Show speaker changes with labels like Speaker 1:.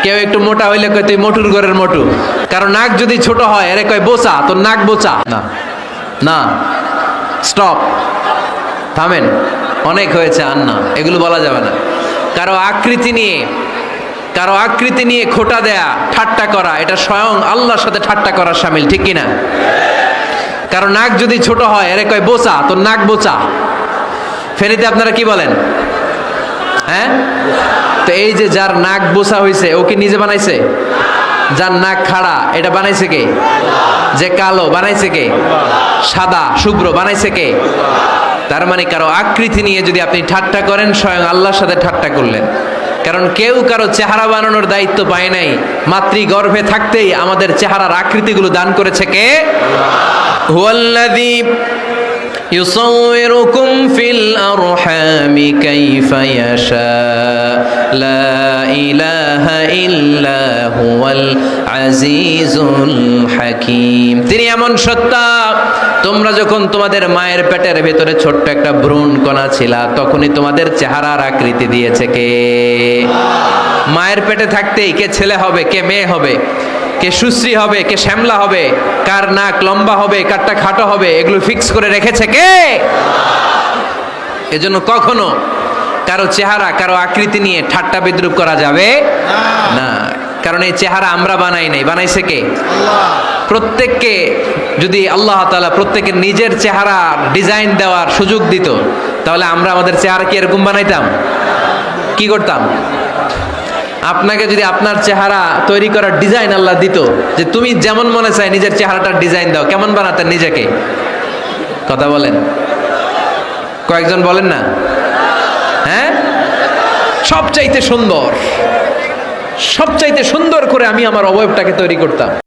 Speaker 1: কেউ একটু মোটা হইলে কয় তুই মোটুর ঘরের মোটু, কারণ নাক যদি ছোট হয় এরে কয় বোচা, তোর নাক বোচা। না না, স্টপ, থামেন, অনেক হয়েছে, আর না, এগুলো বলা যাবে না। কারো আকৃতি নিয়ে খোটা দেয়া, ঠাট্টা করা, এটা স্বয়ং আল্লাহর সাথে ঠাট্টা করার শামিল, ঠিক কিনা? কারো নাক যদি ছোট হয় এরে কয় বোচা, তোর নাক বোচা। ফেনীতে আপনারা কি বলেন? হ্যাঁ, তো এই যে যার নাক বোচা হয়েছে ও কি নিজে বানাইছে? যার নাক খাড়া এটা বানাইছে কে? যে কালো বানাইছে কে? সাদা শুভ্র বানাইছে কে? তার মানে কারো আকৃতি নিয়ে যদি আপনি ঠাট্টা করেন, স্বয়ং আল্লাহর সাথে ঠাট্টা করলেন। কারণ কেউ কারো চেহারা বানানোর দায়িত্ব পায় নাই। মাতৃগর্ভে থাকতেই আমাদের চেহারার আকৃতিগুলো দান করেছে কে? হুয়াল্লাযী ইউসাউইরুকুম ফিল আরহামি কাইফা ইয়াশা লা ইলাহা ইল্লা হুয়াল আজিজুল হাকীম। তিনি এমন সত্তা, তোমরা যখন তোমাদের মায়ের পেটের ভেতরে ছোট্ট একটা ভ্রূণ কণা ছিলা, তখনই তোমাদের চেহারার আকৃতি দিয়েছে কে? মায়ের পেটে থাকতেই কে ছেলে হবে, কে মেয়ে হবে, কে সুশ্রী হবে, কে শ্যামলা হবে, কার নাক লম্বা হবে, কারটা খাটো হবে, এগুলো ফিক্স করে রেখেছে কে? এজন্য কখনো কারো চেহারা, কারো আকৃতি নিয়ে ঠাট্টা বিদ্রুপ করা যাবে না। কারণ এই চেহারা আমরা বানাই নাই, বানাইছে কে? প্রত্যেককে যদি আল্লাহ তাআলা প্রত্যেকের নিজের চেহারা ডিজাইন দেওয়ার সুযোগ দিত, তাহলে আমরা আমাদের চেহারা কি এরকম বানাইতাম? কি করতাম? আপনাকে যদি আপনার চেহারা তৈরি করার ডিজাইন আল্লাহ দিত, যে তুমি যেমন মনে চাই নিজের চেহারাটার ডিজাইন দাও, কেমন বানাতেন নিজেকে? কথা বলেন, কয়েকজন বলেন না? হ্যাঁ, সবচাইতে সুন্দর করে আমি আমার অবয়বটাকে তৈরি করতাম।